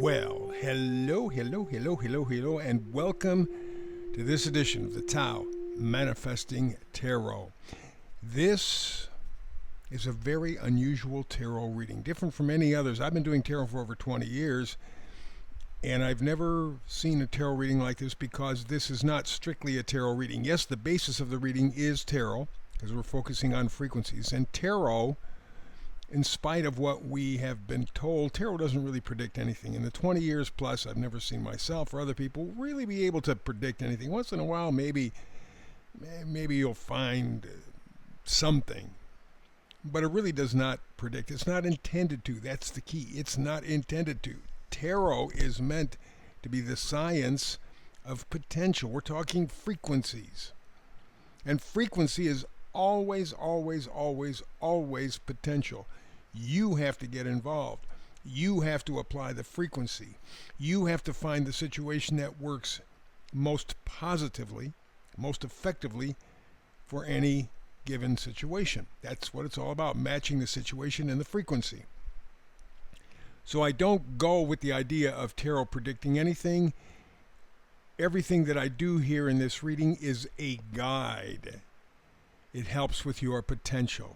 Well, hello, and welcome to this edition of the Tao Manifesting Tarot. This is a very unusual tarot reading, different from any others. I've been doing tarot for over 20 years, and I've never seen a tarot reading like this because this is not strictly a tarot reading. Yes, the basis of the reading is tarot, because we're focusing on frequencies, and tarot, in spite of what we have been told, tarot doesn't really predict anything. In the 20 years plus, I've never seen myself or other people really be able to predict anything. Once in a while, maybe you'll find something. But it really does not predict. It's not intended to. That's the key. It's not intended to. Tarot is meant to be the science of potential. We're talking frequencies. And frequency is always potential. You have to get involved. You have to apply the frequency. You have to find the situation that works most positively, most effectively for any given situation. That's what it's all about, matching the situation and the frequency. So I don't go with the idea of tarot predicting anything. Everything that I do here in this reading is a guide. It helps with your potential.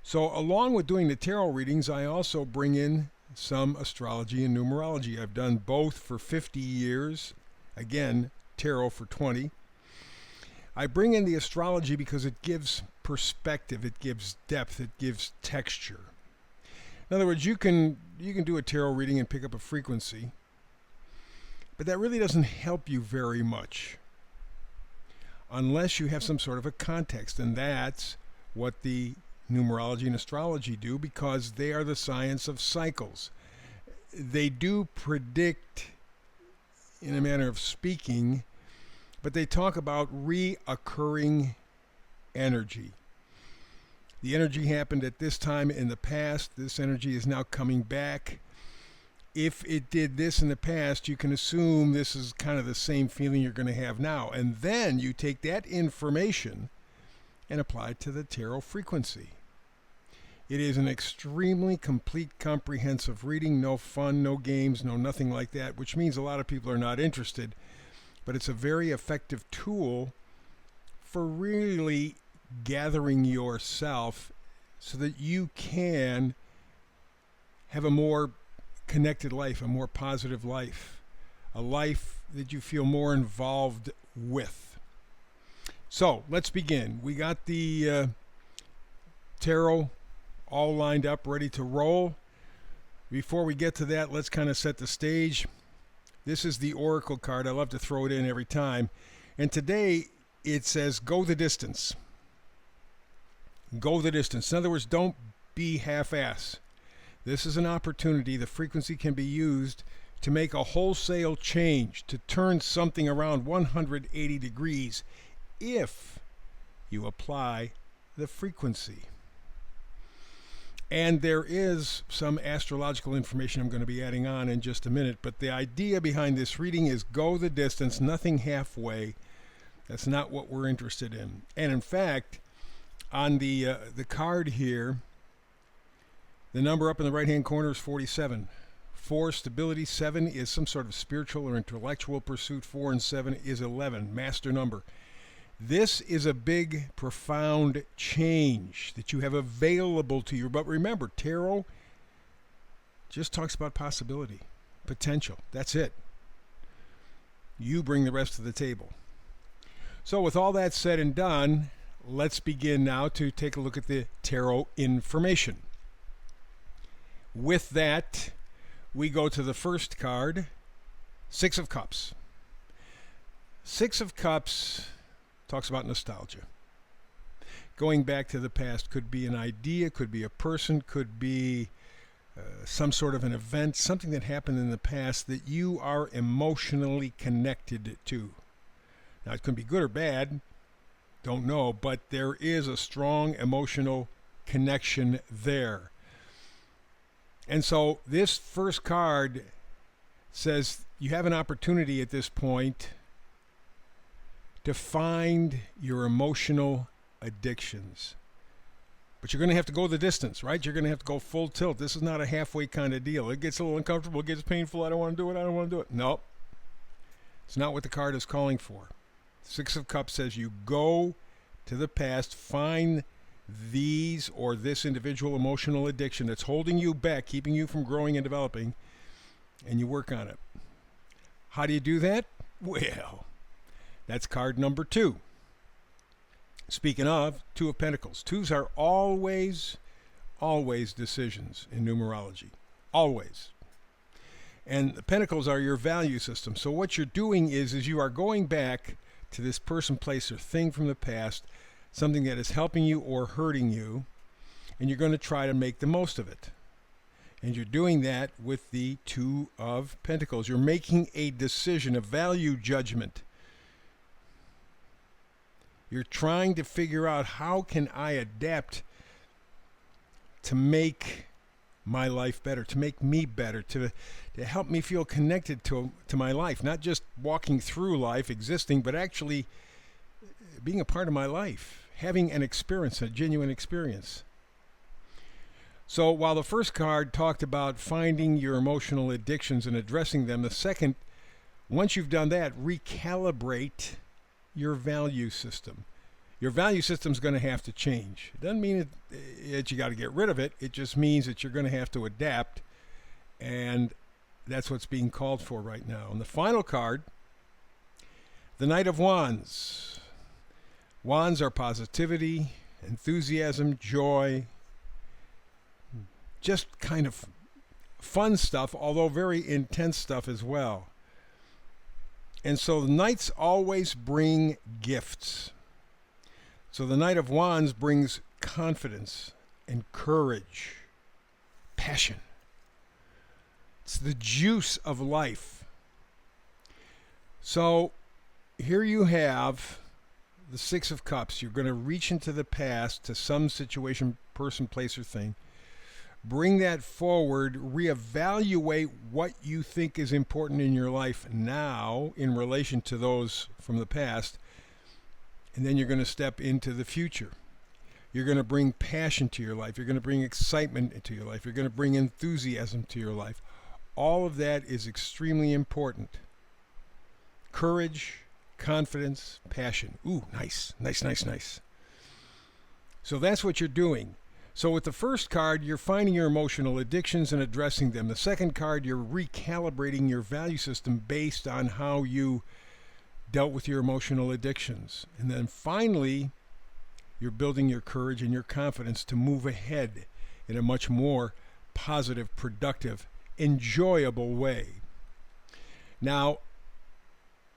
So along with doing the tarot readings, I also bring in some astrology and numerology. I've done both for 50 years. Again, tarot for 20. I bring in the astrology because it gives perspective, it gives depth, it gives texture. In other words, you can do a tarot reading and pick up a frequency, but that really doesn't help you very much unless you have some sort of a context, and that's what the numerology and astrology do, because they are the science of cycles. They do predict, in a manner of speaking, but they talk about reoccurring energy. The energy happened at this time in the past. This energy is now coming back. If it did this in the past, you can assume this is kind of the same feeling you're going to have now. And then you take that information and apply it to the tarot frequency. It is an extremely complete, comprehensive reading. No fun, no games, no nothing like that, which means a lot of people are not interested. But it's a very effective tool for really gathering yourself so that you can have a more connected life, a more positive life, a life that you feel more involved with. So let's begin. We got the tarot all lined up, ready to roll. Before we get to that, let's kind of set the stage. This is the Oracle card. I love to throw it in every time. And today it says, go the distance. Go the distance. In other words, don't be half-ass. This is an opportunity. The frequency can be used to make a wholesale change, to turn something around 180 degrees if you apply the frequency. And there is some astrological information I'm going to be adding on in just a minute, but the idea behind this reading is go the distance, nothing halfway. That's not what we're interested in. And in fact, on the card here, the number up in the right-hand corner is 47. 4, stability. 7 is some sort of spiritual or intellectual pursuit. 4 and 7 is 11, master number. This is a big, profound change that you have available to you. But remember, tarot just talks about possibility, potential. That's it. You bring the rest to the table. So with all that said and done, let's begin now to take a look at the tarot information. With that, we go to the first card, 6 of Cups. 6 of Cups talks about nostalgia. Going back to the past could be an idea, could be a person, could be some sort of an event, something that happened in the past that you are emotionally connected to. Now, it can be good or bad, don't know, but there is a strong emotional connection there. And so this first card says you have an opportunity at this point to find your emotional addictions. But you're going to have to go the distance, right? You're going to have to go full tilt. This is not a halfway kind of deal. It gets a little uncomfortable. It gets painful. I don't want to do it. I don't want to do it. Nope. It's not what the card is calling for. Six of Cups says you go to the past, find these or this individual emotional addiction that's holding you back, keeping you from growing and developing, and you work on it. How do you do that? Well, that's card number 2. Speaking of, Two of Pentacles. Twos are always decisions in numerology. Always. And the Pentacles are your value system. So what you're doing is you are going back to this person, place, or thing from the past, something that is helping you or hurting you, and you're going to try to make the most of it. And you're doing that with the Two of Pentacles. You're making a decision, a value judgment. You're trying to figure out, how can I adapt to make my life better, to make me better, to help me feel connected to my life, not just walking through life, existing, but actually being a part of my life, having an experience, a genuine experience. So while the first card talked about finding your emotional addictions and addressing them, the second, once you've done that, recalibrate your value system. Your value system is going to have to change. It doesn't mean that you got to get rid of it. It just means that you're going to have to adapt, and that's what's being called for right now. And the final card, the Knight of Wands. Wands are positivity, enthusiasm, joy, just kind of fun stuff, although very intense stuff as well. And so the Knights always bring gifts. So the Knight of Wands brings confidence and courage, passion. It's the juice of life. So here you have the Six of Cups. You're going to reach into the past to some situation, person, place, or thing. Bring that forward, reevaluate what you think is important in your life now in relation to those from the past, and then you're going to step into the future. You're going to bring passion to your life. You're going to bring excitement into your life. You're going to bring enthusiasm to your life. All of that is extremely important. Courage, confidence, passion. Ooh, nice. So that's what you're doing. So with the first card, you're finding your emotional addictions and addressing them. The second card, you're recalibrating your value system based on how you dealt with your emotional addictions. And then finally, you're building your courage and your confidence to move ahead in a much more positive, productive, enjoyable way. Now,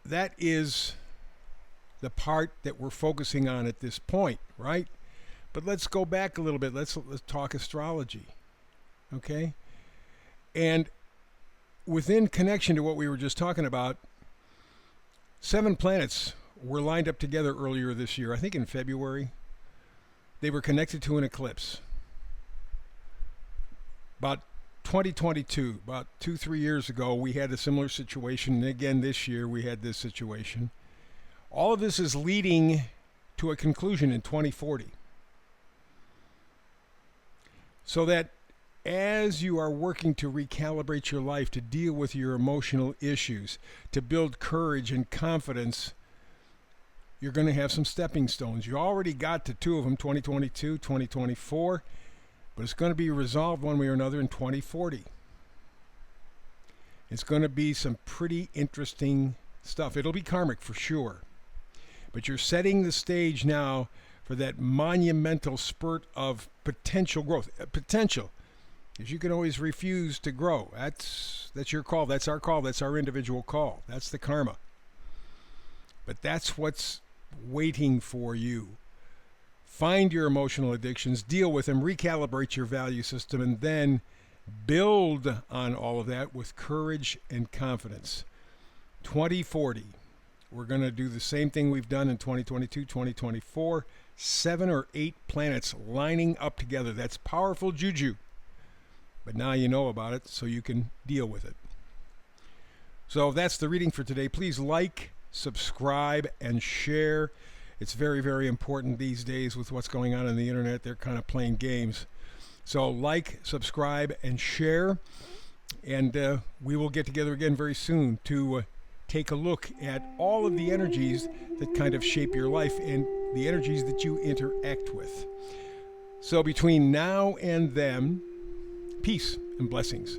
that is the part that we're focusing on at this point, right? But let's go back a little bit. Let's talk astrology, okay? And within connection to what we were just talking about, 7 planets were lined up together earlier this year, I think in February. They were connected to an eclipse. About 2022, about 2-3 years ago, we had a similar situation. And again, this year, we had this situation. All of this is leading to a conclusion in 2040. So that as you are working to recalibrate your life, to deal with your emotional issues, to build courage and confidence, you're going to have some stepping stones. You already got to 2 of them, 2022, 2024, but it's going to be resolved one way or another in 2040. It's going to be some pretty interesting stuff. It'll be karmic for sure. But you're setting the stage now for that monumental spurt of potential growth. Potential, because you can always refuse to grow. That's your call. That's our call. That's our individual call. That's the karma. But that's what's waiting for you. Find your emotional addictions, deal with them, recalibrate your value system, and then build on all of that with courage and confidence. 2040. We're going to do the same thing we've done in 2022, 2024. 7 or 8 planets lining up together. That's powerful juju. But now you know about it, so you can deal with it. So that's the reading for today. Please like, subscribe, and share. It's very, very important these days with what's going on the internet. They're kind of playing games. So like, subscribe, and share. And we will get together again very soon to take a look at all of the energies that kind of shape your life and the energies that you interact with. So between now and then, peace and blessings.